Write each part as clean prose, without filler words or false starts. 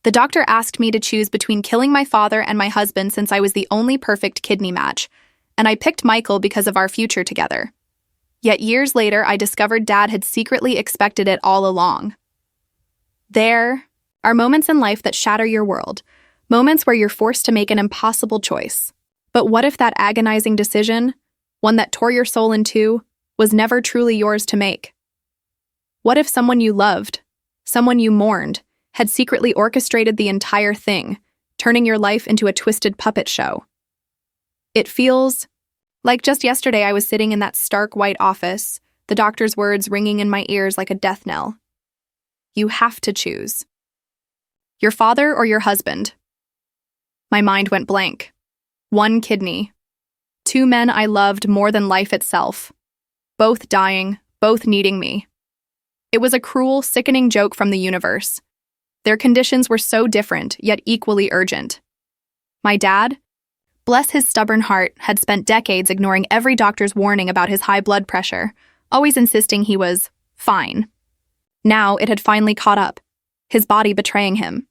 The doctor asked me to choose between killing my father and my husband since I was the only perfect kidney match, and I picked Michael because of our future together. Yet years later, I discovered Dad had secretly expected it all along. There are moments in life that shatter your world, moments where you're forced to make an impossible choice. But what if that agonizing decision, one that tore your soul in two, was never truly yours to make? What if someone you loved, someone you mourned, had secretly orchestrated the entire thing, turning your life into a twisted puppet show? It feels like just yesterday I was sitting in that stark white office, the doctor's words ringing in my ears like a death knell. You have to choose. Your father or your husband? My mind went blank. One kidney. Two men I loved more than life itself. Both dying, both needing me. It was a cruel, sickening joke from the universe. Their conditions were so different, yet equally urgent. My dad, bless his stubborn heart, had spent decades ignoring every doctor's warning about his high blood pressure, always insisting he was fine. Now it had finally caught up, his body betraying him.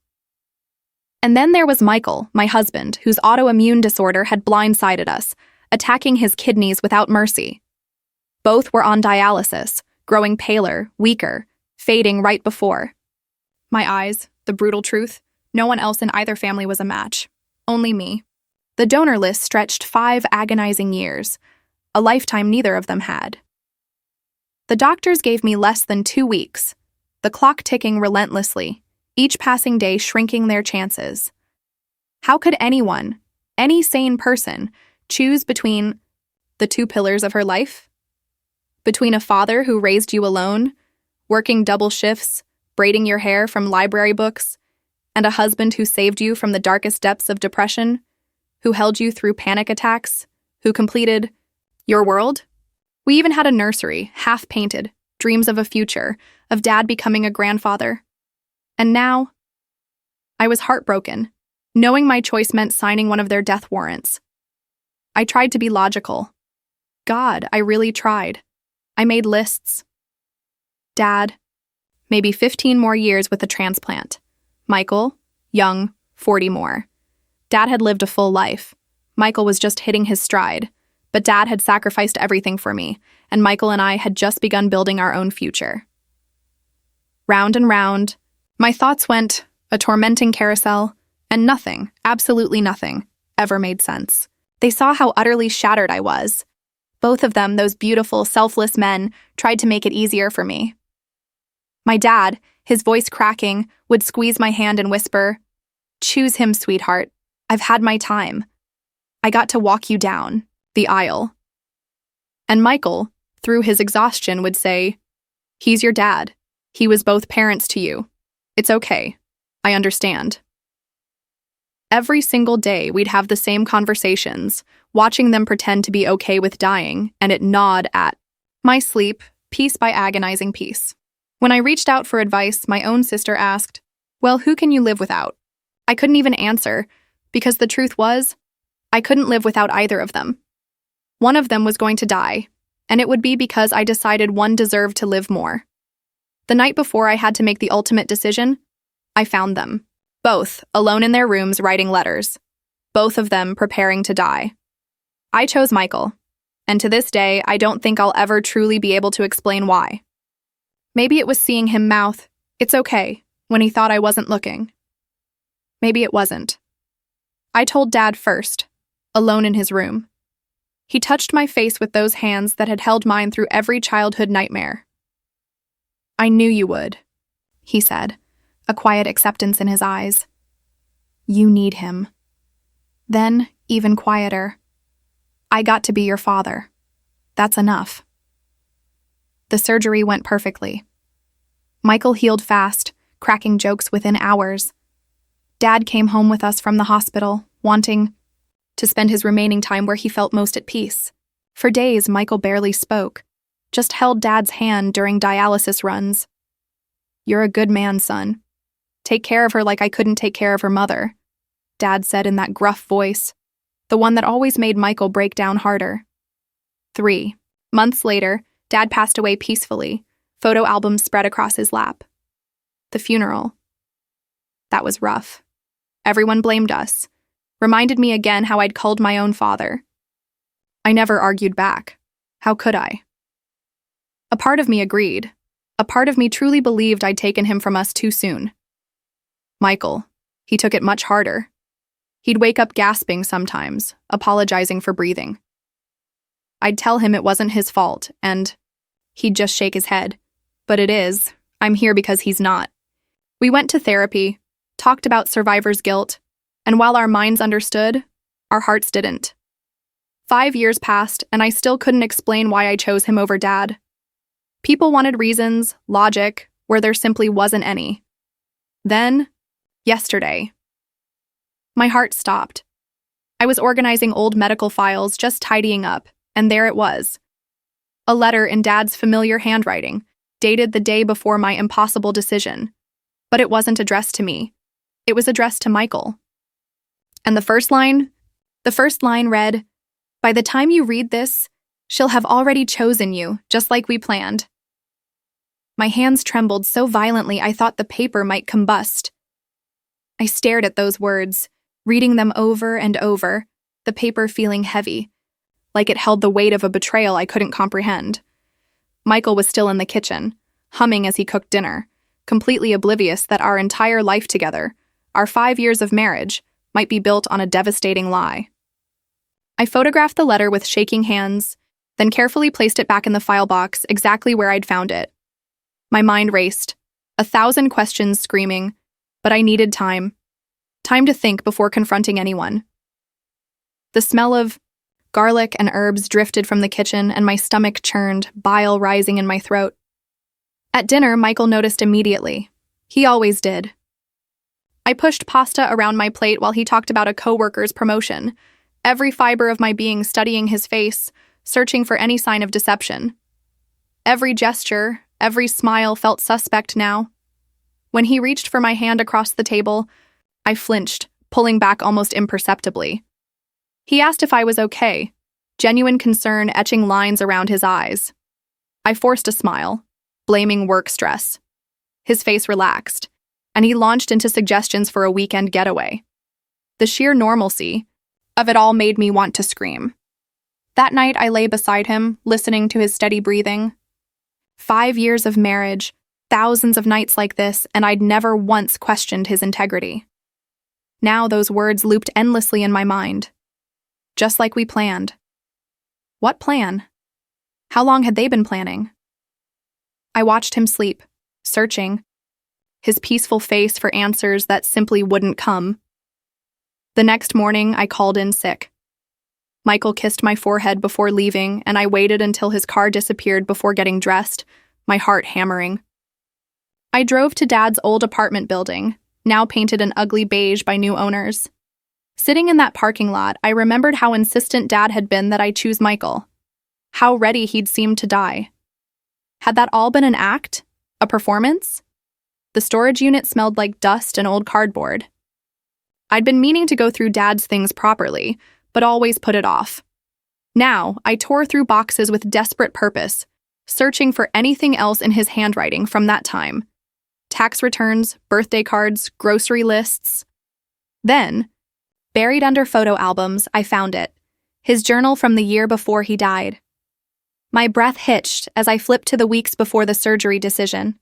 And then there was Michael, my husband, whose autoimmune disorder had blindsided us, attacking his kidneys without mercy. Both were on dialysis, growing paler, weaker, fading right before. My eyes, the brutal truth, no one else in either family was a match. Only me. The donor list stretched 5 agonizing years, a lifetime neither of them had. The doctors gave me less than 2 weeks, the clock ticking relentlessly, each passing day shrinking their chances. How could anyone, any sane person, choose between the 2 pillars of her life? Between a father who raised you alone, working double shifts, braiding your hair from library books, and a husband who saved you from the darkest depths of depression, who held you through panic attacks, who completed your world? We even had a nursery, half-painted, dreams of a future, of Dad becoming a grandfather. And now, I was heartbroken, knowing my choice meant signing one of their death warrants. I tried to be logical. God, I really tried. I made lists. Dad, maybe 15 more years with a transplant. Michael, young, 40 more. Dad had lived a full life. Michael was just hitting his stride. But Dad had sacrificed everything for me, and Michael and I had just begun building our own future. Round and round, my thoughts went, a tormenting carousel, and nothing, absolutely nothing, ever made sense. They saw how utterly shattered I was. Both of them, those beautiful, selfless men, tried to make it easier for me. My dad, his voice cracking, would squeeze my hand and whisper, "Choose him, sweetheart. I've had my time. I got to walk you down the aisle." And Michael, through his exhaustion, would say, "He's your dad. He was both parents to you. It's okay. I understand." Every single day, we'd have the same conversations, watching them pretend to be okay with dying, and it gnawed at my sleep, piece by agonizing piece. When I reached out for advice, my own sister asked, "Well, who can you live without?" I couldn't even answer, because the truth was, I couldn't live without either of them. One of them was going to die, and it would be because I decided one deserved to live more. The night before I had to make the ultimate decision, I found them. Both, alone in their rooms writing letters. Both of them preparing to die. I chose Michael, and to this day, I don't think I'll ever truly be able to explain why. Maybe it was seeing him mouth, "It's okay," when he thought I wasn't looking. Maybe it wasn't. I told Dad first, alone in his room. He touched my face with those hands that had held mine through every childhood nightmare. "I knew you would," he said, a quiet acceptance in his eyes. "You need him." Then, even quieter, "I got to be your father. That's enough." The surgery went perfectly. Michael healed fast, cracking jokes within hours. Dad came home with us from the hospital, wanting to spend his remaining time where he felt most at peace. For days, Michael barely spoke, just held Dad's hand during dialysis runs. "You're a good man, son. Take care of her like I couldn't take care of her mother," Dad said in that gruff voice, the one that always made Michael break down harder. 3 months later, Dad passed away peacefully, photo albums spread across his lap. The funeral. That was rough. Everyone blamed us. Reminded me again how I'd culled my own father. I never argued back. How could I? A part of me agreed. A part of me truly believed I'd taken him from us too soon. Michael, he took it much harder. He'd wake up gasping sometimes, apologizing for breathing. I'd tell him it wasn't his fault, and he'd just shake his head. But it is. I'm here because he's not. We went to therapy, talked about survivor's guilt, and while our minds understood, our hearts didn't. 5 years passed, and I still couldn't explain why I chose him over Dad. People wanted reasons, logic, where there simply wasn't any. Then, yesterday, my heart stopped. I was organizing old medical files, just tidying up, and there it was. A letter in Dad's familiar handwriting, dated the day before my impossible decision. But it wasn't addressed to me. It was addressed to Michael. And the first line read, "By the time you read this, she'll have already chosen you, just like we planned." My hands trembled so violently I thought the paper might combust. I stared at those words, reading them over and over, the paper feeling heavy, like it held the weight of a betrayal I couldn't comprehend. Michael was still in the kitchen, humming as he cooked dinner, completely oblivious that our entire life together, our 5 years of marriage, might be built on a devastating lie. I photographed the letter with shaking hands, then carefully placed it back in the file box exactly where I'd found it. My mind raced, 1,000 questions screaming, but I needed time. Time to think before confronting anyone. The smell of garlic and herbs drifted from the kitchen and my stomach churned, bile rising in my throat. At dinner, Michael noticed immediately. He always did. I pushed pasta around my plate while he talked about a coworker's promotion, every fiber of my being studying his face, searching for any sign of deception. Every gesture, every smile felt suspect now. When he reached for my hand across the table, I flinched, pulling back almost imperceptibly. He asked if I was okay, genuine concern etching lines around his eyes. I forced a smile, blaming work stress. His face relaxed, and he launched into suggestions for a weekend getaway. The sheer normalcy of it all made me want to scream. That night, I lay beside him, listening to his steady breathing. 5 years of marriage, thousands of nights like this, and I'd never once questioned his integrity. Now those words looped endlessly in my mind. Just like we planned. What plan? How long had they been planning? I watched him sleep, searching, his peaceful face for answers that simply wouldn't come. The next morning, I called in sick. Michael kissed my forehead before leaving, and I waited until his car disappeared before getting dressed, my heart hammering. I drove to Dad's old apartment building, now painted an ugly beige by new owners. Sitting in that parking lot, I remembered how insistent Dad had been that I choose Michael. How ready he'd seemed to die. Had that all been an act? A performance? The storage unit smelled like dust and old cardboard. I'd been meaning to go through Dad's things properly, but always put it off. Now, I tore through boxes with desperate purpose, searching for anything else in his handwriting from that time. Tax returns, birthday cards, grocery lists. Then, buried under photo albums, I found it. His journal from the year before he died. My breath hitched as I flipped to the weeks before the surgery decision.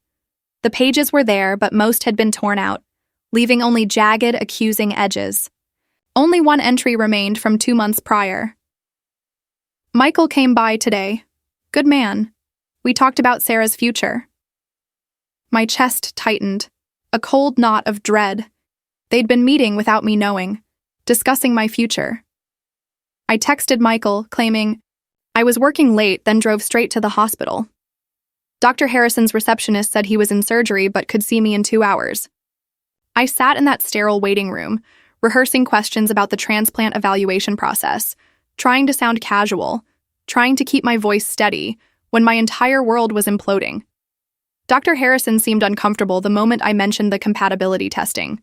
The pages were there, but most had been torn out, leaving only jagged, accusing edges. Only one entry remained from 2 months prior. Michael came by today. Good man. We talked about Sarah's future. My chest tightened, a cold knot of dread. They'd been meeting without me knowing, discussing my future. I texted Michael, claiming I was working late, then drove straight to the hospital. Dr. Harrison's receptionist said he was in surgery but could see me in 2 hours. I sat in that sterile waiting room, rehearsing questions about the transplant evaluation process, trying to sound casual, trying to keep my voice steady, when my entire world was imploding. Dr. Harrison seemed uncomfortable the moment I mentioned the compatibility testing.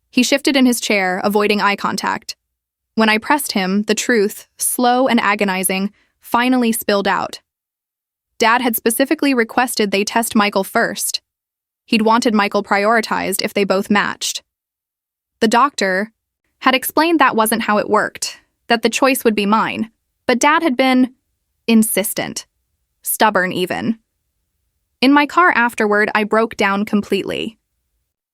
He shifted in his chair, avoiding eye contact. When I pressed him, the truth, slow and agonizing, finally spilled out. Dad had specifically requested they test Michael first. He'd wanted Michael prioritized if they both matched. The doctor had explained that wasn't how it worked, that the choice would be mine, but Dad had been insistent, stubborn even. In my car afterward, I broke down completely.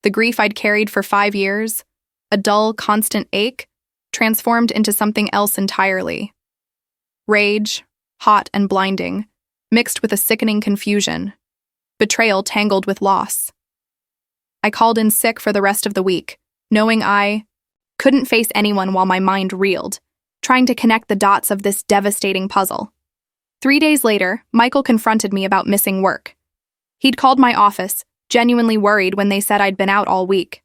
The grief I'd carried for 5 years, a dull, constant ache, transformed into something else entirely. Rage, hot and blinding, mixed with a sickening confusion. Betrayal tangled with loss. I called in sick for the rest of the week, knowing I couldn't face anyone while my mind reeled, trying to connect the dots of this devastating puzzle. 3 days later, Michael confronted me about missing work. He'd called my office, genuinely worried when they said I'd been out all week.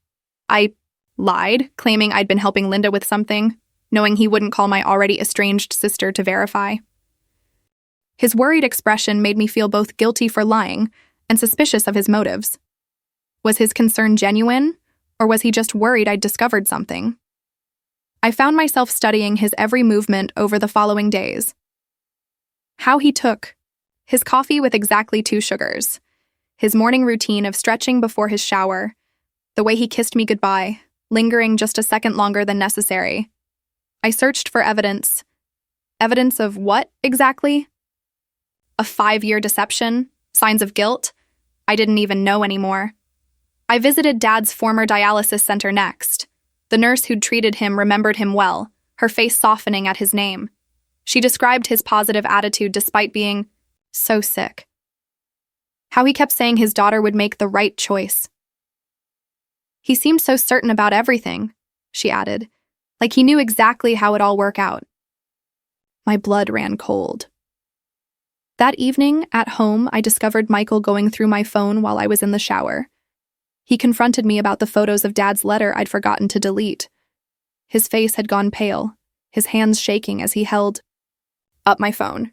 I lied, claiming I'd been helping Linda with something, knowing he wouldn't call my already estranged sister to verify. His worried expression made me feel both guilty for lying and suspicious of his motives. Was his concern genuine, or was he just worried I'd discovered something? I found myself studying his every movement over the following days. How he took his coffee with exactly 2 sugars, his morning routine of stretching before his shower, the way he kissed me goodbye, lingering just a second longer than necessary. I searched for evidence. Evidence of what, exactly? A 5-year deception? Signs of guilt? I didn't even know anymore. I visited Dad's former dialysis center next. The nurse who'd treated him remembered him well, her face softening at his name. She described his positive attitude despite being so sick. How he kept saying his daughter would make the right choice. He seemed so certain about everything, she added, like he knew exactly how it'd all work out. My blood ran cold. That evening, at home, I discovered Michael going through my phone while I was in the shower. He confronted me about the photos of Dad's letter I'd forgotten to delete. His face had gone pale, his hands shaking as he held up my phone.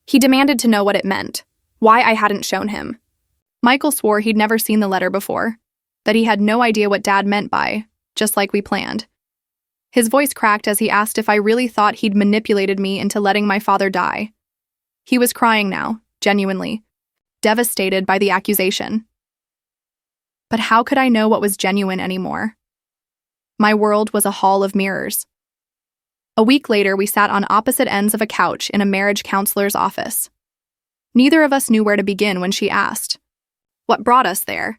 He demanded to know what it meant, why I hadn't shown him. Michael swore he'd never seen the letter before, that he had no idea what Dad meant by, just like we planned. His voice cracked as he asked if I really thought he'd manipulated me into letting my father die. He was crying now, genuinely, devastated by the accusation. But how could I know what was genuine anymore? My world was a hall of mirrors. A week later, we sat on opposite ends of a couch in a marriage counselor's office. Neither of us knew where to begin when she asked, "What brought us there?"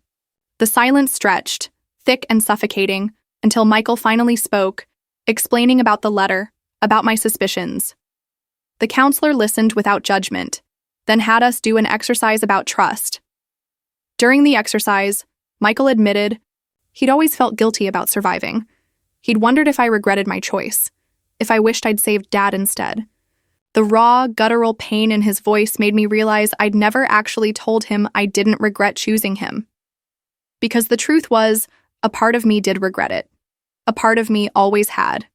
The silence stretched, thick and suffocating, until Michael finally spoke, explaining about the letter, about my suspicions. The counselor listened without judgment, then had us do an exercise about trust. During the exercise, Michael admitted he'd always felt guilty about surviving. He'd wondered if I regretted my choice, if I wished I'd saved Dad instead. The raw, guttural pain in his voice made me realize I'd never actually told him I didn't regret choosing him. Because the truth was, a part of me did regret it. A part of me always had.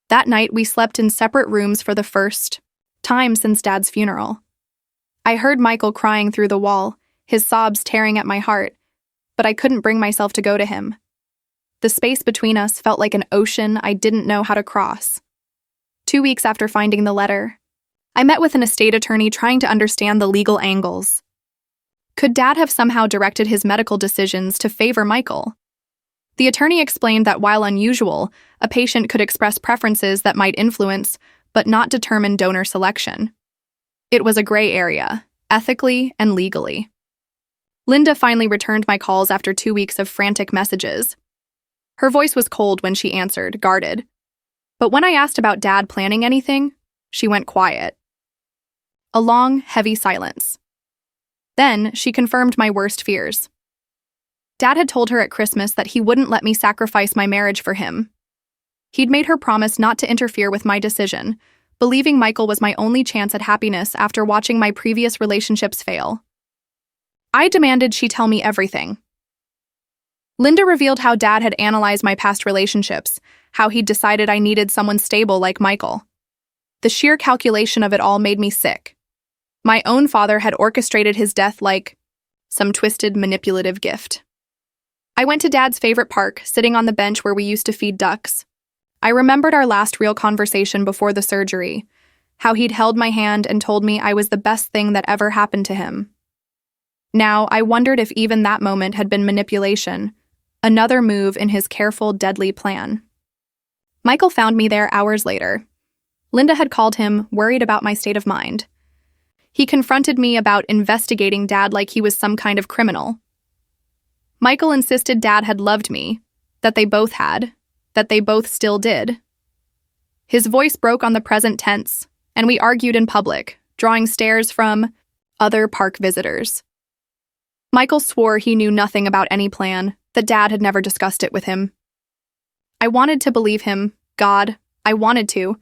That night, we slept in separate rooms for the first time since Dad's funeral. I heard Michael crying through the wall, his sobs tearing at my heart, but I couldn't bring myself to go to him. The space between us felt like an ocean I didn't know how to cross. 2 weeks after finding the letter, I met with an estate attorney trying to understand the legal angles. Could Dad have somehow directed his medical decisions to favor Michael? The attorney explained that while unusual, a patient could express preferences that might influence, but not determine donor selection. It was a gray area, ethically and legally. Linda finally returned my calls after 2 weeks of frantic messages. Her voice was cold when she answered, guarded. But when I asked about Dad planning anything, she went quiet. A long, heavy silence. Then she confirmed my worst fears. Dad had told her at Christmas that he wouldn't let me sacrifice my marriage for him. He'd made her promise not to interfere with my decision, believing Michael was my only chance at happiness after watching my previous relationships fail. I demanded she tell me everything. Linda revealed how Dad had analyzed my past relationships, how he'd decided I needed someone stable like Michael. The sheer calculation of it all made me sick. My own father had orchestrated his death like some twisted, manipulative gift. I went to Dad's favorite park, sitting on the bench where we used to feed ducks. I remembered our last real conversation before the surgery, how he'd held my hand and told me I was the best thing that ever happened to him. Now, I wondered if even that moment had been manipulation, another move in his careful, deadly plan. Michael found me there hours later. Linda had called him, worried about my state of mind. He confronted me about investigating Dad like he was some kind of criminal. Michael insisted Dad had loved me, that they both had, that they both still did. His voice broke on the present tense, and we argued in public, drawing stares from other park visitors. Michael swore he knew nothing about any plan, that Dad had never discussed it with him. I wanted to believe him, God, I wanted to,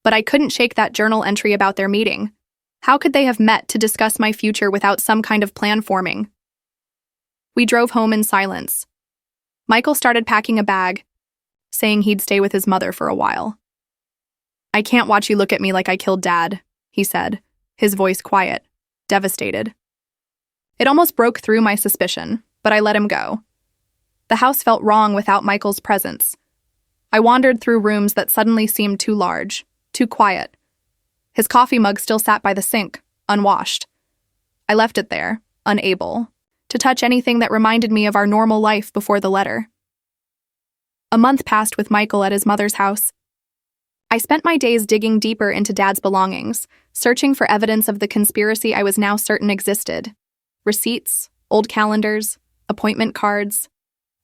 but I couldn't shake that journal entry about their meeting. How could they have met to discuss my future without some kind of plan forming? We drove home in silence. Michael started packing a bag, saying he'd stay with his mother for a while. I can't watch you look at me like I killed Dad, he said, his voice quiet, devastated. It almost broke through my suspicion, but I let him go. The house felt wrong without Michael's presence. I wandered through rooms that suddenly seemed too large, too quiet. His coffee mug still sat by the sink, unwashed. I left it there, unable to touch anything that reminded me of our normal life before the letter. A month passed with Michael at his mother's house. I spent my days digging deeper into Dad's belongings, searching for evidence of the conspiracy I was now certain existed. Receipts, old calendars, appointment cards.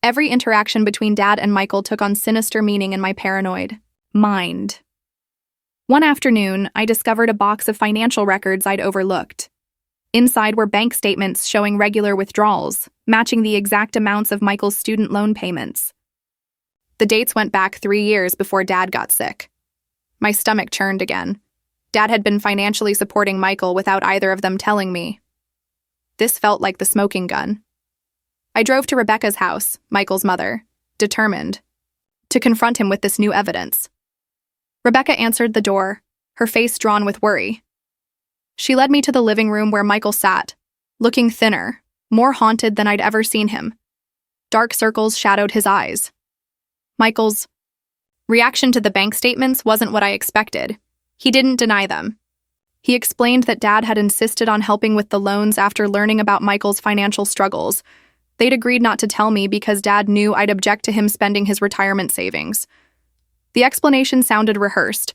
Every interaction between Dad and Michael took on sinister meaning in my paranoid mind. One afternoon, I discovered a box of financial records I'd overlooked. Inside were bank statements showing regular withdrawals, matching the exact amounts of Michael's student loan payments. The dates went back 3 years before Dad got sick. My stomach churned again. Dad had been financially supporting Michael without either of them telling me. This felt like the smoking gun. I drove to Rebecca's house, Michael's mother, determined to confront him with this new evidence. Rebecca answered the door, her face drawn with worry. She led me to the living room where Michael sat, looking thinner, more haunted than I'd ever seen him. Dark circles shadowed his eyes. Michael's reaction to the bank statements wasn't what I expected. He didn't deny them. He explained that Dad had insisted on helping with the loans after learning about Michael's financial struggles. They'd agreed not to tell me because Dad knew I'd object to him spending his retirement savings. The explanation sounded rehearsed,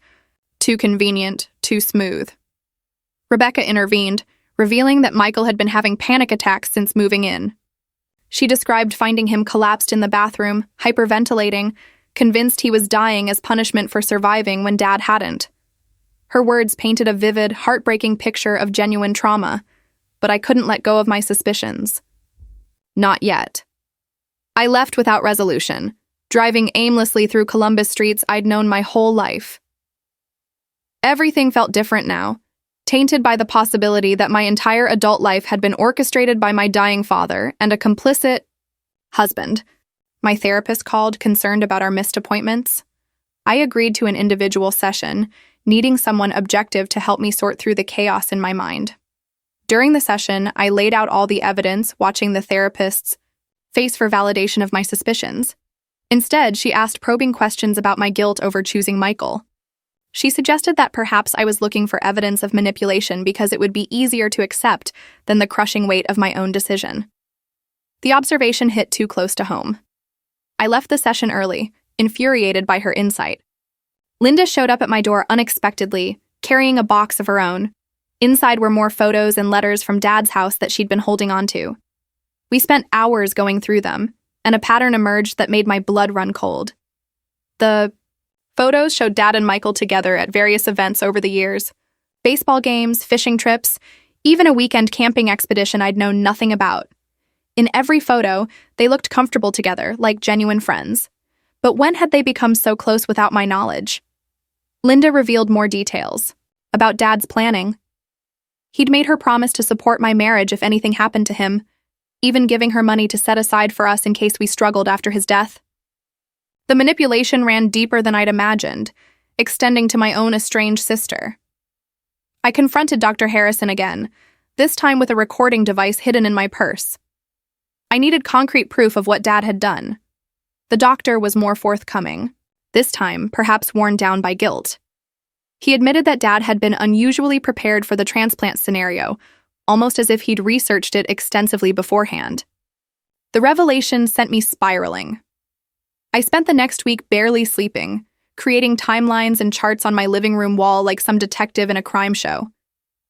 too convenient, too smooth. Rebecca intervened, revealing that Michael had been having panic attacks since moving in. She described finding him collapsed in the bathroom, hyperventilating, convinced he was dying as punishment for surviving when Dad hadn't. Her words painted a vivid, heartbreaking picture of genuine trauma, but I couldn't let go of my suspicions. Not yet. I left without resolution, driving aimlessly through Columbus streets I'd known my whole life. Everything felt different now, tainted by the possibility that my entire adult life had been orchestrated by my dying father and a complicit husband. My therapist called, concerned about our missed appointments. I agreed to an individual session, needing someone objective to help me sort through the chaos in my mind. During the session, I laid out all the evidence, watching the therapist's face for validation of my suspicions. Instead, she asked probing questions about my guilt over choosing Michael. She suggested that perhaps I was looking for evidence of manipulation because it would be easier to accept than the crushing weight of my own decision. The observation hit too close to home. I left the session early, infuriated by her insight. Linda showed up at my door unexpectedly, carrying a box of her own. Inside were more photos and letters from Dad's house that she'd been holding onto. We spent hours going through them, and a pattern emerged that made my blood run cold. The photos showed Dad and Michael together at various events over the years. Baseball games, fishing trips, even a weekend camping expedition I'd known nothing about. In every photo, they looked comfortable together, like genuine friends. But when had they become so close without my knowledge? Linda revealed more details about Dad's planning. He'd made her promise to support my marriage if anything happened to him, even giving her money to set aside for us in case we struggled after his death. The manipulation ran deeper than I'd imagined, extending to my own estranged sister. I confronted Dr. Harrison again, this time with a recording device hidden in my purse. I needed concrete proof of what Dad had done. The doctor was more forthcoming, this time perhaps worn down by guilt. He admitted that Dad had been unusually prepared for the transplant scenario, almost as if he'd researched it extensively beforehand. The revelation sent me spiraling. I spent the next week barely sleeping, creating timelines and charts on my living room wall like some detective in a crime show.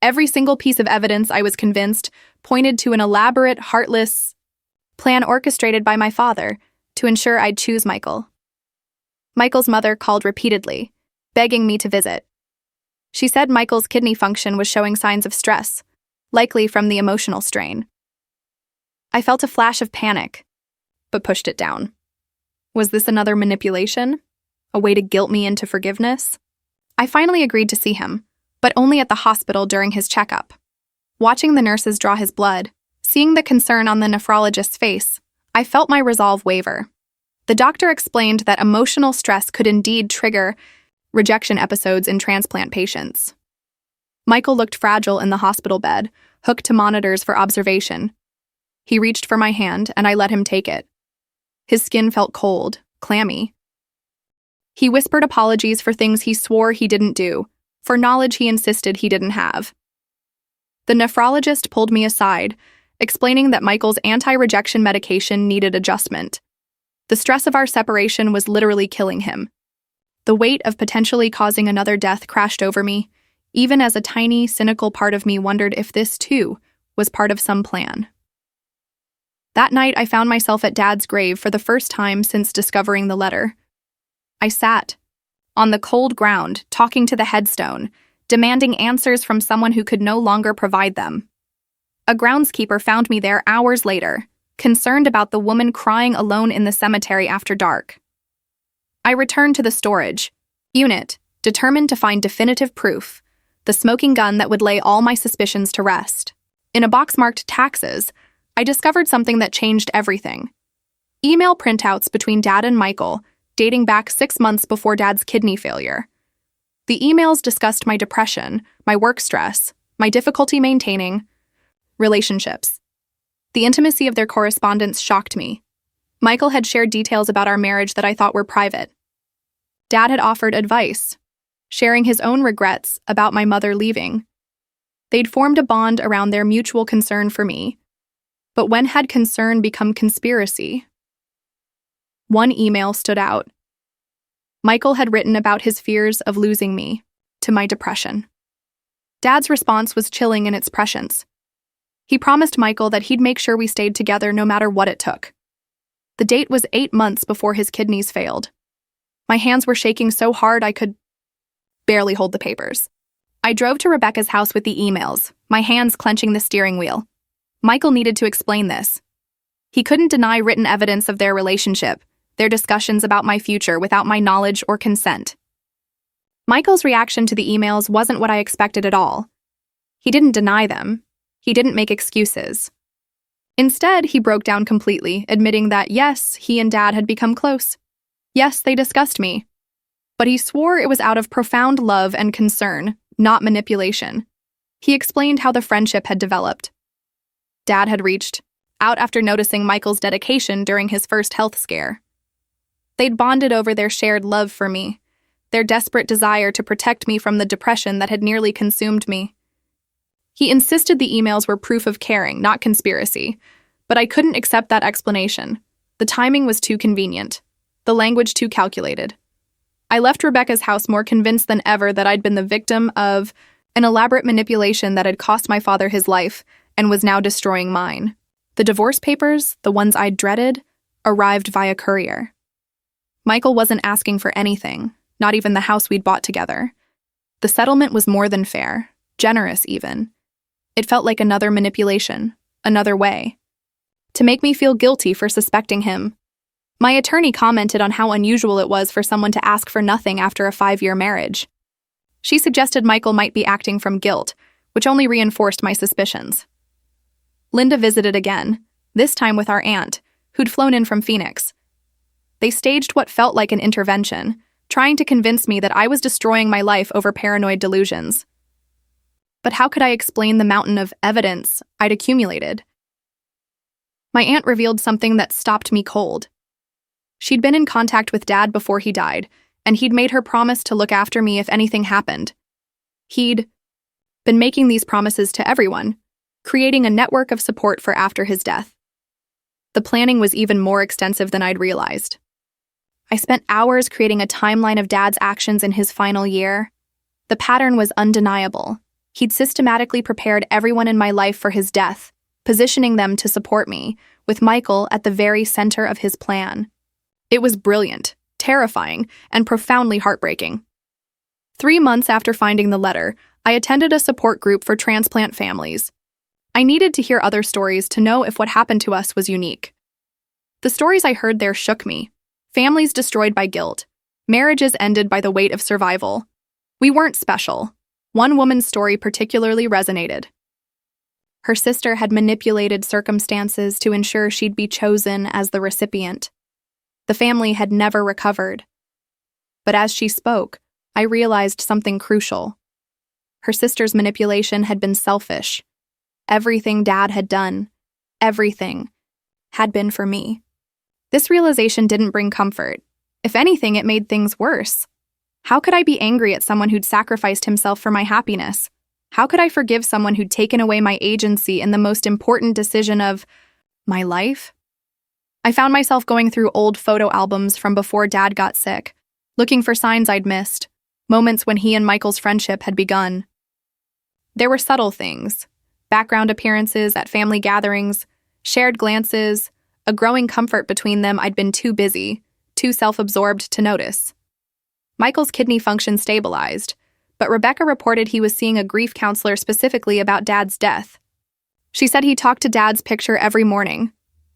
Every single piece of evidence, I was convinced, pointed to an elaborate, heartless plan orchestrated by my father to ensure I'd choose Michael. Michael's mother called repeatedly, begging me to visit. She said Michael's kidney function was showing signs of stress, likely from the emotional strain. I felt a flash of panic, but pushed it down. Was this another manipulation? A way to guilt me into forgiveness? I finally agreed to see him, but only at the hospital during his checkup. Watching the nurses draw his blood, seeing the concern on the nephrologist's face, I felt my resolve waver. The doctor explained that emotional stress could indeed trigger rejection episodes in transplant patients. Michael looked fragile in the hospital bed, hooked to monitors for observation. He reached for my hand, and I let him take it. His skin felt cold, clammy. He whispered apologies for things he swore he didn't do, for knowledge he insisted he didn't have. The nephrologist pulled me aside, explaining that Michael's anti-rejection medication needed adjustment. The stress of our separation was literally killing him. The weight of potentially causing another death crashed over me, even as a tiny, cynical part of me wondered if this, too, was part of some plan. That night, I found myself at Dad's grave for the first time since discovering the letter. I sat on the cold ground, talking to the headstone, demanding answers from someone who could no longer provide them. A groundskeeper found me there hours later, concerned about the woman crying alone in the cemetery after dark. I returned to the storage unit, determined to find definitive proof, the smoking gun that would lay all my suspicions to rest. In a box marked taxes, I discovered something that changed everything. Email printouts between Dad and Michael, dating back 6 months before Dad's kidney failure. The emails discussed my depression, my work stress, my difficulty maintaining relationships. The intimacy of their correspondence shocked me. Michael had shared details about our marriage that I thought were private. Dad had offered advice, sharing his own regrets about my mother leaving. They'd formed a bond around their mutual concern for me. But when had concern become conspiracy? One email stood out. Michael had written about his fears of losing me to my depression. Dad's response was chilling in its prescience. He promised Michael that he'd make sure we stayed together no matter what it took. The date was 8 months before his kidneys failed. My hands were shaking so hard I could barely hold the papers. I drove to Rebecca's house with the emails, my hands clenching the steering wheel. Michael needed to explain this. He couldn't deny written evidence of their relationship, their discussions about my future without my knowledge or consent. Michael's reaction to the emails wasn't what I expected at all. He didn't deny them. He didn't make excuses. Instead, he broke down completely, admitting that yes, he and Dad had become close. Yes, they discussed me. But he swore it was out of profound love and concern, not manipulation. He explained how the friendship had developed. Dad had reached out after noticing Michael's dedication during his first health scare. They'd bonded over their shared love for me, their desperate desire to protect me from the depression that had nearly consumed me. He insisted the emails were proof of caring, not conspiracy, but I couldn't accept that explanation. The timing was too convenient, the language too calculated. I left Rebecca's house more convinced than ever that I'd been the victim of an elaborate manipulation that had cost my father his life and was now destroying mine. The divorce papers, the ones I'd dreaded, arrived via courier. Michael wasn't asking for anything, not even the house we'd bought together. The settlement was more than fair, generous even. It felt like another manipulation, another way. To make me feel guilty for suspecting him. My attorney commented on how unusual it was for someone to ask for nothing after a 5-year marriage. She suggested Michael might be acting from guilt, which only reinforced my suspicions. Linda visited again, this time with our aunt, who'd flown in from Phoenix. They staged what felt like an intervention, trying to convince me that I was destroying my life over paranoid delusions. But how could I explain the mountain of evidence I'd accumulated? My aunt revealed something that stopped me cold. She'd been in contact with Dad before he died, and he'd made her promise to look after me if anything happened. He'd been making these promises to everyone, creating a network of support for after his death. The planning was even more extensive than I'd realized. I spent hours creating a timeline of Dad's actions in his final year. The pattern was undeniable. He'd systematically prepared everyone in my life for his death, positioning them to support me, with Michael at the very center of his plan. It was brilliant, terrifying, and profoundly heartbreaking. 3 months after finding the letter, I attended a support group for transplant families. I needed to hear other stories to know if what happened to us was unique. The stories I heard there shook me. Families destroyed by guilt. Marriages ended by the weight of survival. We weren't special. One woman's story particularly resonated. Her sister had manipulated circumstances to ensure she'd be chosen as the recipient. The family had never recovered. But as she spoke, I realized something crucial. Her sister's manipulation had been selfish. Everything Dad had done, everything, had been for me. This realization didn't bring comfort. If anything, it made things worse. How could I be angry at someone who'd sacrificed himself for my happiness? How could I forgive someone who'd taken away my agency in the most important decision of my life? I found myself going through old photo albums from before Dad got sick, looking for signs I'd missed, moments when he and Michael's friendship had begun. There were subtle things, background appearances at family gatherings, shared glances, a growing comfort between them I'd been too busy, too self-absorbed to notice. Michael's kidney function stabilized, but Rebecca reported he was seeing a grief counselor specifically about Dad's death. She said he talked to Dad's picture every morning,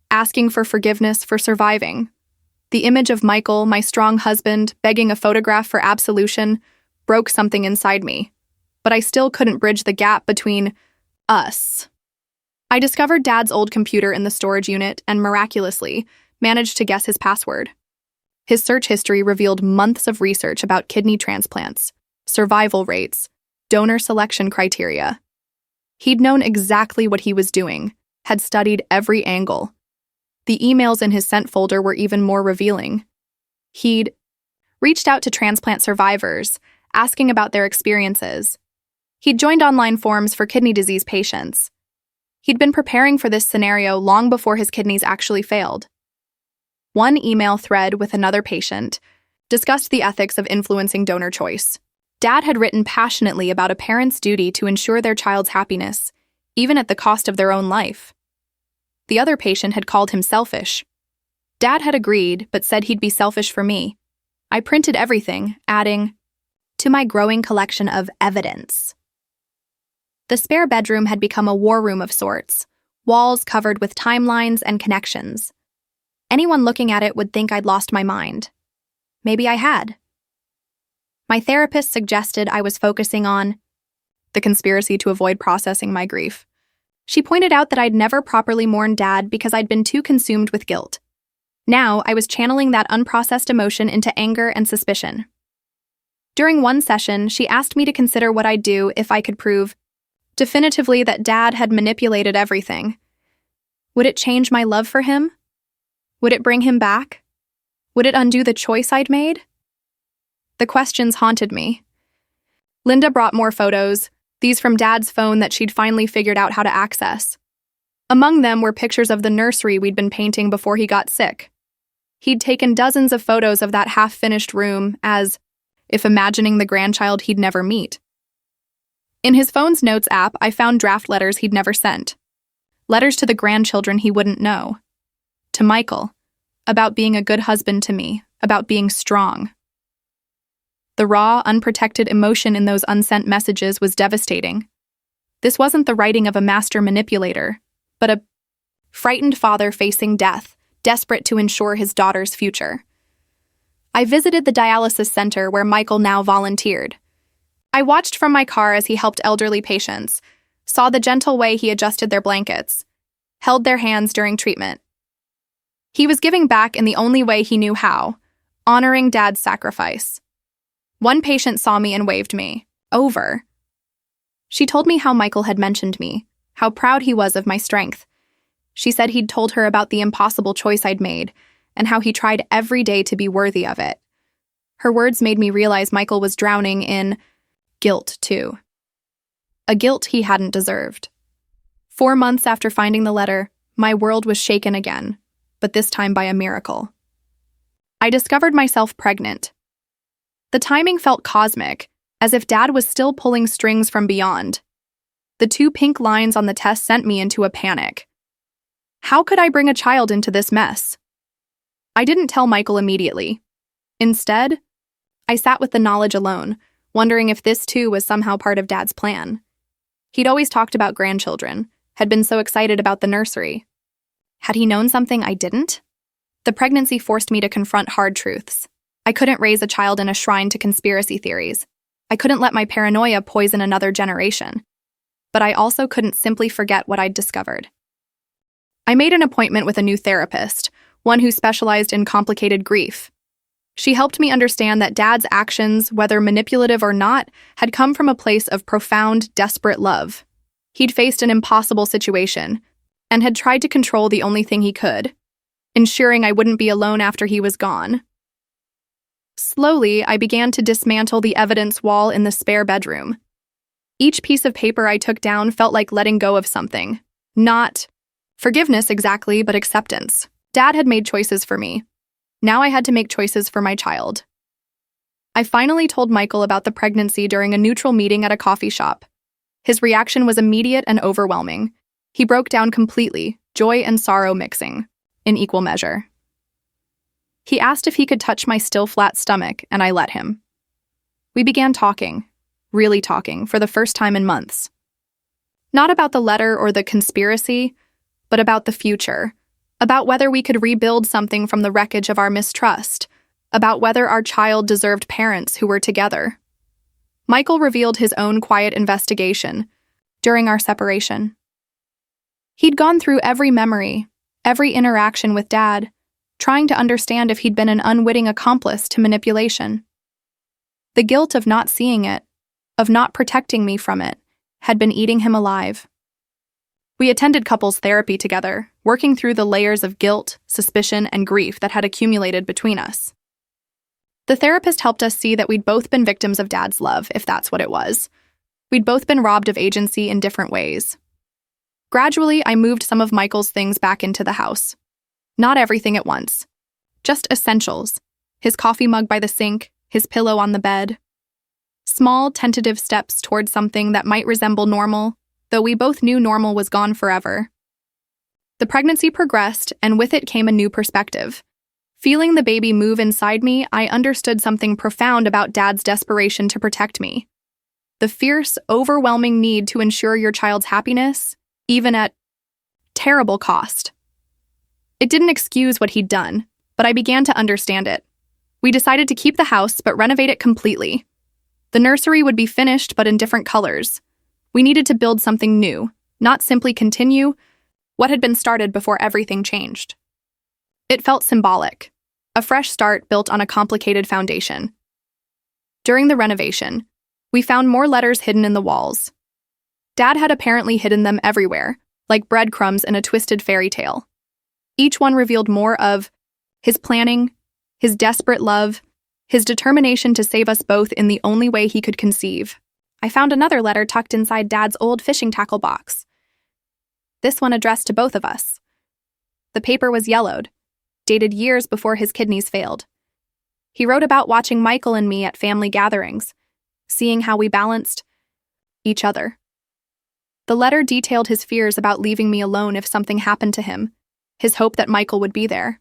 asking for forgiveness for surviving. The image of Michael, my strong husband, begging a photograph for absolution, broke something inside me, but I still couldn't bridge the gap between us. I discovered Dad's old computer in the storage unit and miraculously managed to guess his password. His search history revealed months of research about kidney transplants, survival rates, donor selection criteria. He'd known exactly what he was doing, had studied every angle. The emails in his sent folder were even more revealing. He'd reached out to transplant survivors, asking about their experiences. He'd joined online forums for kidney disease patients. He'd been preparing for this scenario long before his kidneys actually failed. One email thread with another patient discussed the ethics of influencing donor choice. Dad had written passionately about a parent's duty to ensure their child's happiness, even at the cost of their own life. The other patient had called him selfish. Dad had agreed, but said he'd be selfish for me. I printed everything, adding, "To my growing collection of evidence." The spare bedroom had become a war room of sorts, walls covered with timelines and connections. Anyone looking at it would think I'd lost my mind. Maybe I had. My therapist suggested I was focusing on the conspiracy to avoid processing my grief. She pointed out that I'd never properly mourned Dad because I'd been too consumed with guilt. Now I was channeling that unprocessed emotion into anger and suspicion. During one session, she asked me to consider what I'd do if I could prove definitively that Dad had manipulated everything. Would it change my love for him? Would it bring him back? Would it undo the choice I'd made? The questions haunted me. Linda brought more photos, these from Dad's phone that she'd finally figured out how to access. Among them were pictures of the nursery we'd been painting before he got sick. He'd taken dozens of photos of that half-finished room as if imagining the grandchild he'd never meet. In his phone's notes app, I found draft letters he'd never sent. Letters to the grandchildren he wouldn't know. To Michael, about being a good husband to me, about being strong. The raw, unprotected emotion in those unsent messages was devastating. This wasn't the writing of a master manipulator, but a frightened father facing death, desperate to ensure his daughter's future. I visited the dialysis center where Michael now volunteered. I watched from my car as he helped elderly patients, saw the gentle way he adjusted their blankets, held their hands during treatment. He was giving back in the only way he knew how, honoring Dad's sacrifice. One patient saw me and waved me over. She told me how Michael had mentioned me, how proud he was of my strength. She said he'd told her about the impossible choice I'd made, and how he tried every day to be worthy of it. Her words made me realize Michael was drowning in guilt, too. A guilt he hadn't deserved. 4 months after finding the letter, my world was shaken again, but this time by a miracle. I discovered myself pregnant. The timing felt cosmic, as if Dad was still pulling strings from beyond. The 2 pink lines on the test sent me into a panic. How could I bring a child into this mess? I didn't tell Michael immediately. Instead, I sat with the knowledge alone, wondering if this too was somehow part of Dad's plan. He'd always talked about grandchildren, had been so excited about the nursery. Had he known something I didn't? The pregnancy forced me to confront hard truths. I couldn't raise a child in a shrine to conspiracy theories. I couldn't let my paranoia poison another generation. But I also couldn't simply forget what I'd discovered. I made an appointment with a new therapist, one who specialized in complicated grief. She helped me understand that Dad's actions, whether manipulative or not, had come from a place of profound, desperate love. He'd faced an impossible situation and had tried to control the only thing he could, ensuring I wouldn't be alone after he was gone. Slowly, I began to dismantle the evidence wall in the spare bedroom. Each piece of paper I took down felt like letting go of something. Not forgiveness exactly, but acceptance. Dad had made choices for me. Now I had to make choices for my child. I finally told Michael about the pregnancy during a neutral meeting at a coffee shop. His reaction was immediate and overwhelming. He broke down completely, joy and sorrow mixing, in equal measure. He asked if he could touch my still flat stomach, and I let him. We began talking, really talking, for the first time in months. Not about the letter or the conspiracy, but about the future, about whether we could rebuild something from the wreckage of our mistrust, about whether our child deserved parents who were together. Michael revealed his own quiet investigation during our separation. He'd gone through every memory, every interaction with Dad, trying to understand if he'd been an unwitting accomplice to manipulation. The guilt of not seeing it, of not protecting me from it, had been eating him alive. We attended couples therapy together, working through the layers of guilt, suspicion, and grief that had accumulated between us. The therapist helped us see that we'd both been victims of Dad's love, if that's what it was. We'd both been robbed of agency in different ways. Gradually, I moved some of Michael's things back into the house. Not everything at once. Just essentials. His coffee mug by the sink, his pillow on the bed. Small, tentative steps towards something that might resemble normal, though we both knew normal was gone forever. The pregnancy progressed, and with it came a new perspective. Feeling the baby move inside me, I understood something profound about Dad's desperation to protect me. The fierce, overwhelming need to ensure your child's happiness, even at terrible cost. It didn't excuse what he'd done, but I began to understand it. We decided to keep the house, but renovate it completely. The nursery would be finished, but in different colors. We needed to build something new, not simply continue what had been started before everything changed. It felt symbolic, a fresh start built on a complicated foundation. During the renovation, we found more letters hidden in the walls. Dad had apparently hidden them everywhere, like breadcrumbs in a twisted fairy tale. Each one revealed more of his planning, his desperate love, his determination to save us both in the only way he could conceive. I found another letter tucked inside Dad's old fishing tackle box. This one addressed to both of us. The paper was yellowed, dated years before his kidneys failed. He wrote about watching Michael and me at family gatherings, seeing how we balanced each other. The letter detailed his fears about leaving me alone if something happened to him, his hope that Michael would be there.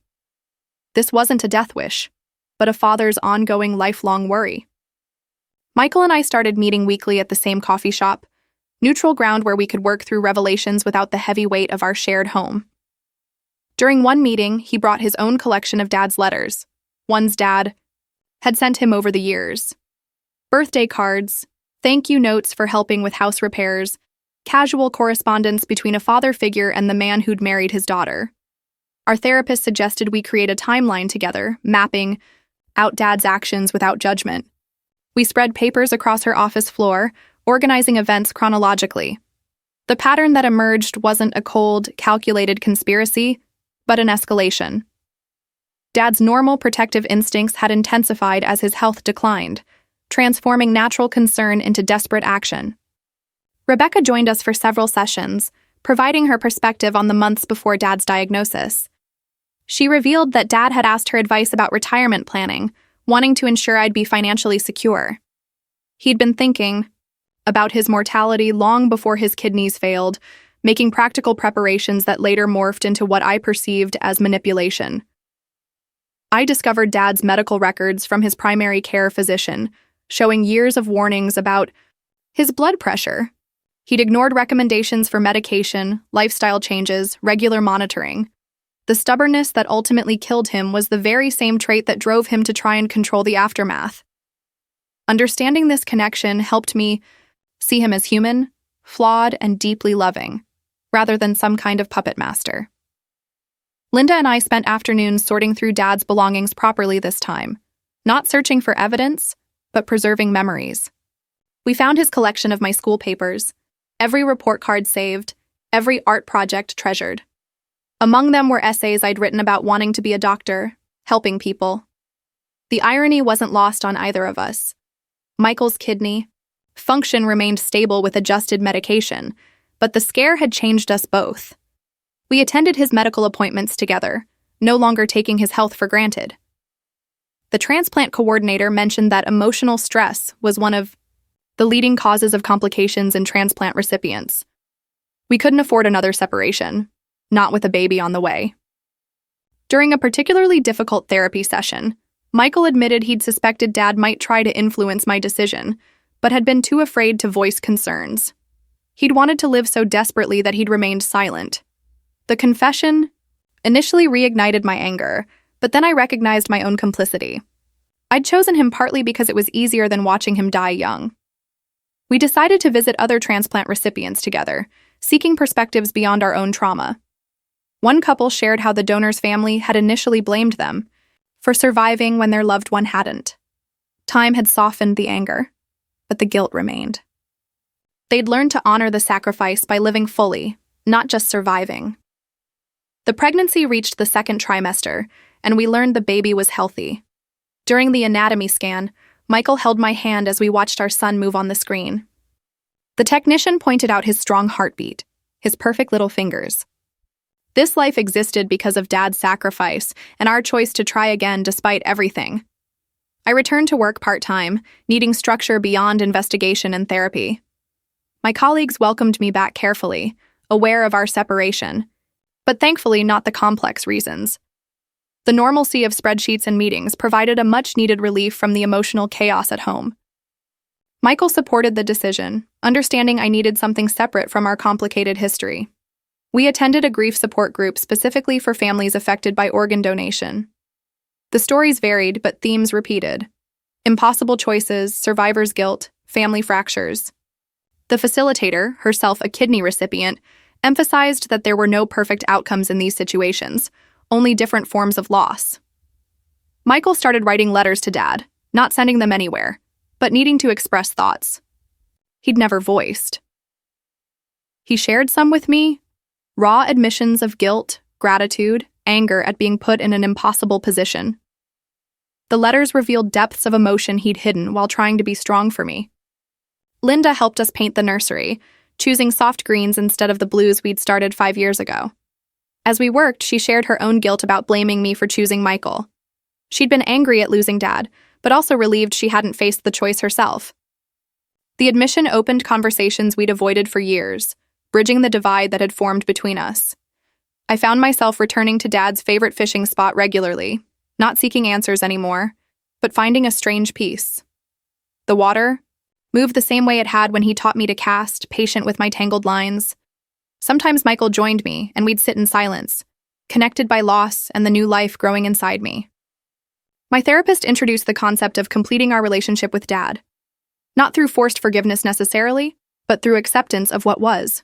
This wasn't a death wish, but a father's ongoing lifelong worry. Michael and I started meeting weekly at the same coffee shop, neutral ground where we could work through revelations without the heavy weight of our shared home. During one meeting, he brought his own collection of Dad's letters, ones Dad had sent him over the years. Birthday cards, thank you notes for helping with house repairs, casual correspondence between a father figure and the man who'd married his daughter. Our therapist suggested we create a timeline together, mapping out Dad's actions without judgment. We spread papers across her office floor, organizing events chronologically. The pattern that emerged wasn't a cold, calculated conspiracy, but an escalation. Dad's normal protective instincts had intensified as his health declined, transforming natural concern into desperate action. Rebecca joined us for several sessions, providing her perspective on the months before Dad's diagnosis. She revealed that Dad had asked her advice about retirement planning, wanting to ensure I'd be financially secure. He'd been thinking about his mortality long before his kidneys failed, making practical preparations that later morphed into what I perceived as manipulation. I discovered Dad's medical records from his primary care physician, showing years of warnings about his blood pressure. He'd ignored recommendations for medication, lifestyle changes, regular monitoring. The stubbornness that ultimately killed him was the very same trait that drove him to try and control the aftermath. Understanding this connection helped me see him as human, flawed, and deeply loving, rather than some kind of puppet master. Linda and I spent afternoons sorting through Dad's belongings properly this time, not searching for evidence, but preserving memories. We found his collection of my school papers, every report card saved, every art project treasured. Among them were essays I'd written about wanting to be a doctor, helping people. The irony wasn't lost on either of us. Michael's kidney function remained stable with adjusted medication, but the scare had changed us both. We attended his medical appointments together, no longer taking his health for granted. The transplant coordinator mentioned that emotional stress was one of the leading causes of complications in transplant recipients. We couldn't afford another separation, not with a baby on the way. During a particularly difficult therapy session, Michael admitted he'd suspected Dad might try to influence my decision, but had been too afraid to voice concerns. He'd wanted to live so desperately that he'd remained silent. The confession initially reignited my anger, but then I recognized my own complicity. I'd chosen him partly because it was easier than watching him die young. We decided to visit other transplant recipients together, seeking perspectives beyond our own trauma. One couple shared how the donor's family had initially blamed them for surviving when their loved one hadn't. Time had softened the anger, but the guilt remained. They'd learned to honor the sacrifice by living fully, not just surviving. The pregnancy reached the second trimester, and we learned the baby was healthy. During the anatomy scan, Michael held my hand as we watched our son move on the screen. The technician pointed out his strong heartbeat, his perfect little fingers. This life existed because of Dad's sacrifice and our choice to try again despite everything. I returned to work part-time, needing structure beyond investigation and therapy. My colleagues welcomed me back carefully, aware of our separation, but thankfully not the complex reasons. The normalcy of spreadsheets and meetings provided a much-needed relief from the emotional chaos at home. Michael supported the decision, understanding I needed something separate from our complicated history. We attended a grief support group specifically for families affected by organ donation. The stories varied, but themes repeated: impossible choices, survivor's guilt, family fractures. The facilitator, herself a kidney recipient, emphasized that there were no perfect outcomes in these situations, only different forms of loss. Michael started writing letters to Dad, not sending them anywhere, but needing to express thoughts he'd never voiced. He shared some with me, raw admissions of guilt, gratitude, anger at being put in an impossible position. The letters revealed depths of emotion he'd hidden while trying to be strong for me. Linda helped us paint the nursery, choosing soft greens instead of the blues we'd started 5 years ago. As we worked, she shared her own guilt about blaming me for choosing Michael. She'd been angry at losing Dad, but also relieved she hadn't faced the choice herself. The admission opened conversations we'd avoided for years, bridging the divide that had formed between us. I found myself returning to Dad's favorite fishing spot regularly, not seeking answers anymore, but finding a strange peace. The water moved the same way it had when he taught me to cast, patient with my tangled lines. Sometimes Michael joined me, and we'd sit in silence, connected by loss and the new life growing inside me. My therapist introduced the concept of completing our relationship with Dad, not through forced forgiveness necessarily, but through acceptance of what was.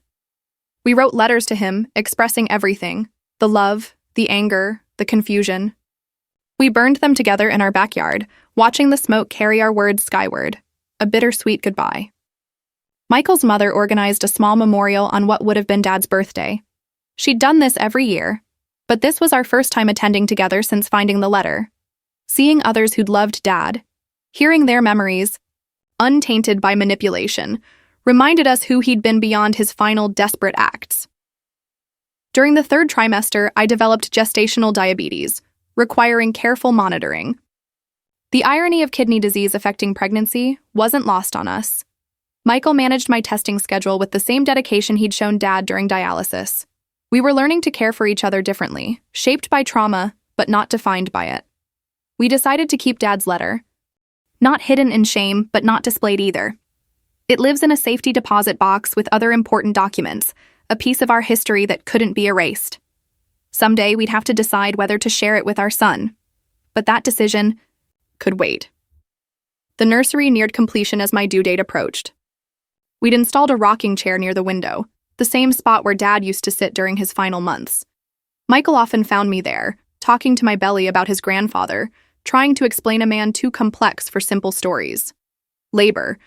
We wrote letters to him, expressing everything: the love, the anger, the confusion. We burned them together in our backyard, watching the smoke carry our words skyward, a bittersweet goodbye. Michael's mother organized a small memorial on what would have been Dad's birthday. She'd done this every year, but this was our first time attending together since finding the letter. Seeing others who'd loved Dad, hearing their memories, untainted by manipulation, reminded us who he'd been beyond his final desperate acts. During the third trimester, I developed gestational diabetes, requiring careful monitoring. The irony of kidney disease affecting pregnancy wasn't lost on us. Michael managed my testing schedule with the same dedication he'd shown Dad during dialysis. We were learning to care for each other differently, shaped by trauma, but not defined by it. We decided to keep Dad's letter. Not hidden in shame, but not displayed either. It lives in a safety deposit box with other important documents, a piece of our history that couldn't be erased. Someday we'd have to decide whether to share it with our son. But that decision could wait. The nursery neared completion as my due date approached. We'd installed a rocking chair near the window, the same spot where Dad used to sit during his final months. Michael often found me there, talking to my belly about his grandfather, trying to explain a man too complex for simple stories. Labor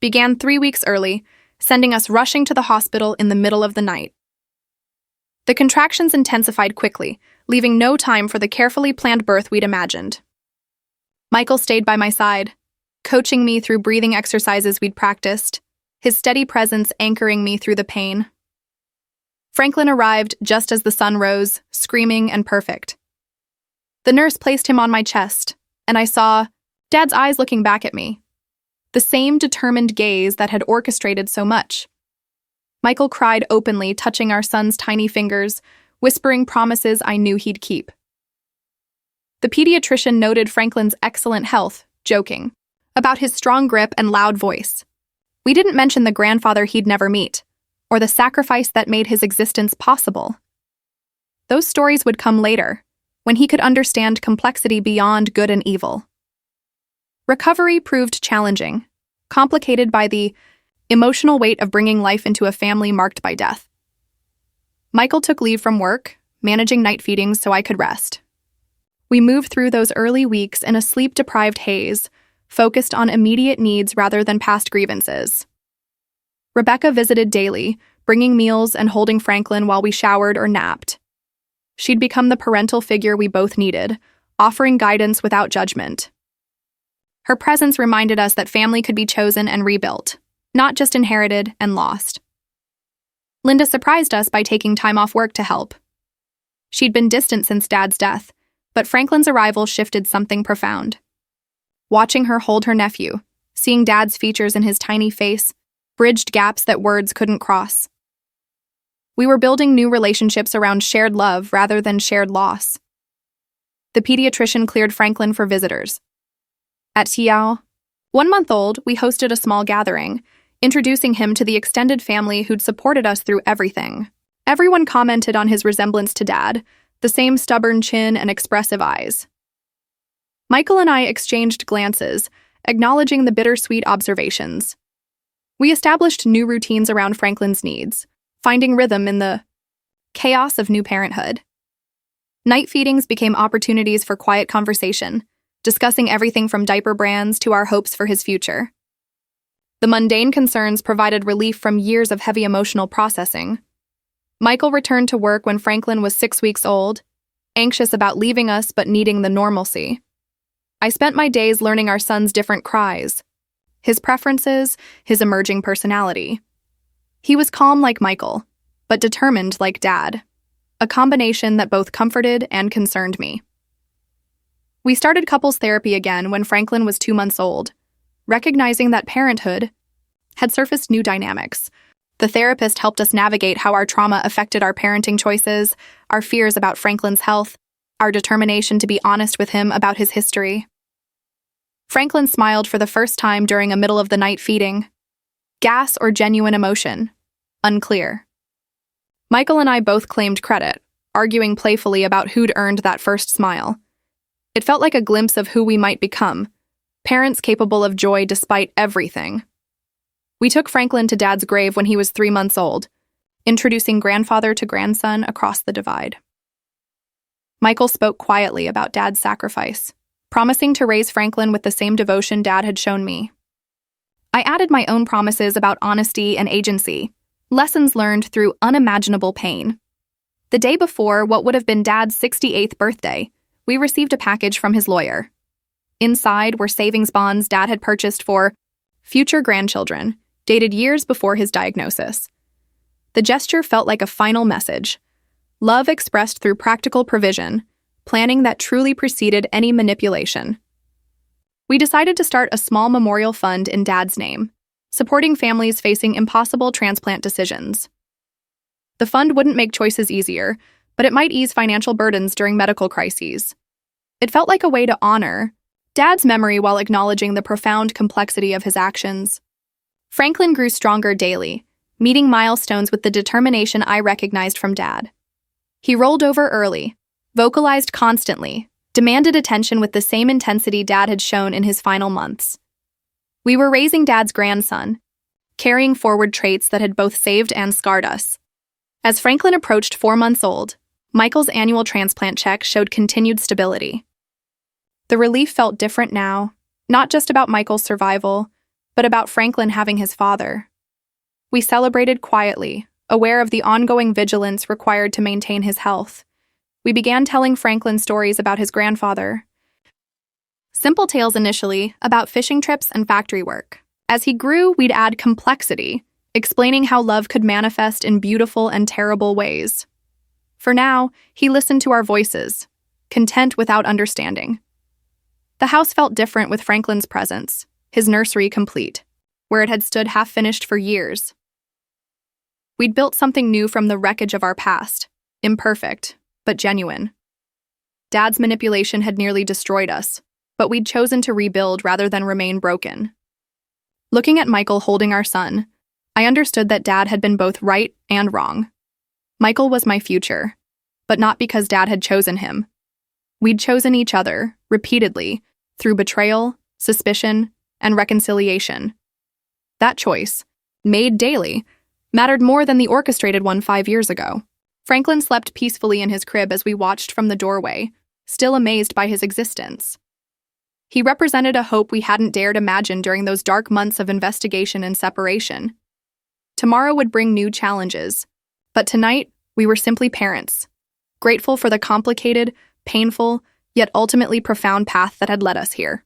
began 3 weeks early, sending us rushing to the hospital in the middle of the night. The contractions intensified quickly, leaving no time for the carefully planned birth we'd imagined. Michael stayed by my side, coaching me through breathing exercises we'd practiced, his steady presence anchoring me through the pain. Franklin arrived just as the sun rose, screaming and perfect. The nurse placed him on my chest, and I saw Dad's eyes looking back at me. The same determined gaze that had orchestrated so much. Michael cried openly, touching our son's tiny fingers, whispering promises I knew he'd keep. The pediatrician noted Franklin's excellent health, joking about his strong grip and loud voice. We didn't mention the grandfather he'd never meet, or the sacrifice that made his existence possible. Those stories would come later, when he could understand complexity beyond good and evil. Recovery proved challenging, complicated by the emotional weight of bringing life into a family marked by death. Michael took leave from work, managing night feedings so I could rest. We moved through those early weeks in a sleep-deprived haze, focused on immediate needs rather than past grievances. Rebecca visited daily, bringing meals and holding Franklin while we showered or napped. She'd become the parental figure we both needed, offering guidance without judgment. Her presence reminded us that family could be chosen and rebuilt, not just inherited and lost. Linda surprised us by taking time off work to help. She'd been distant since Dad's death, but Franklin's arrival shifted something profound. Watching her hold her nephew, seeing Dad's features in his tiny face, bridged gaps that words couldn't cross. We were building new relationships around shared love rather than shared loss. The pediatrician cleared Franklin for visitors. At Tiao, 1 month old, we hosted a small gathering, introducing him to the extended family who'd supported us through everything. Everyone commented on his resemblance to Dad, the same stubborn chin and expressive eyes. Michael and I exchanged glances, acknowledging the bittersweet observations. We established new routines around Franklin's needs, finding rhythm in the chaos of new parenthood. Night feedings became opportunities for quiet conversation, discussing everything from diaper brands to our hopes for his future. The mundane concerns provided relief from years of heavy emotional processing. Michael returned to work when Franklin was 6 weeks old, anxious about leaving us but needing the normalcy. I spent my days learning our son's different cries, his preferences, his emerging personality. He was calm like Michael, but determined like Dad, a combination that both comforted and concerned me. We started couples therapy again when Franklin was 2 months old, recognizing that parenthood had surfaced new dynamics. The therapist helped us navigate how our trauma affected our parenting choices, our fears about Franklin's health, our determination to be honest with him about his history. Franklin smiled for the first time during a middle-of-the-night feeding. Gas or genuine emotion? Unclear. Michael and I both claimed credit, arguing playfully about who'd earned that first smile. It felt like a glimpse of who we might become, parents capable of joy despite everything. We took Franklin to Dad's grave when he was 3 months old, introducing grandfather to grandson across the divide. Michael spoke quietly about Dad's sacrifice, promising to raise Franklin with the same devotion Dad had shown me. I added my own promises about honesty and agency, lessons learned through unimaginable pain. The day before what would have been Dad's 68th birthday, we received a package from his lawyer. Inside were savings bonds Dad had purchased for future grandchildren, dated years before his diagnosis. The gesture felt like a final message, Love expressed through practical provision, planning that truly preceded any manipulation. We decided to start a small memorial fund in Dad's name, supporting families facing impossible transplant decisions. The fund wouldn't make choices easier, but it might ease financial burdens during medical crises. It felt like a way to honor Dad's memory while acknowledging the profound complexity of his actions. Franklin grew stronger daily, meeting milestones with the determination I recognized from Dad. He rolled over early, vocalized constantly, demanded attention with the same intensity Dad had shown in his final months. We were raising Dad's grandson, carrying forward traits that had both saved and scarred us. As Franklin approached 4 months old, Michael's annual transplant check showed continued stability. The relief felt different now, not just about Michael's survival, but about Franklin having his father. We celebrated quietly, aware of the ongoing vigilance required to maintain his health. We began telling Franklin stories about his grandfather. Simple tales initially, about fishing trips and factory work. As he grew, we'd add complexity, explaining how love could manifest in beautiful and terrible ways. For now, he listened to our voices, content without understanding. The house felt different with Franklin's presence, his nursery complete, where it had stood half-finished for years. We'd built something new from the wreckage of our past, imperfect, but genuine. Dad's manipulation had nearly destroyed us, but we'd chosen to rebuild rather than remain broken. Looking at Michael holding our son, I understood that Dad had been both right and wrong. Michael was my future, but not because Dad had chosen him. We'd chosen each other, repeatedly, through betrayal, suspicion, and reconciliation. That choice, made daily, mattered more than the orchestrated one 5 years ago. Franklin slept peacefully in his crib as we watched from the doorway, still amazed by his existence. He represented a hope we hadn't dared imagine during those dark months of investigation and separation. Tomorrow would bring new challenges, but tonight we were simply parents, grateful for the complicated, painful, yet ultimately profound path that had led us here.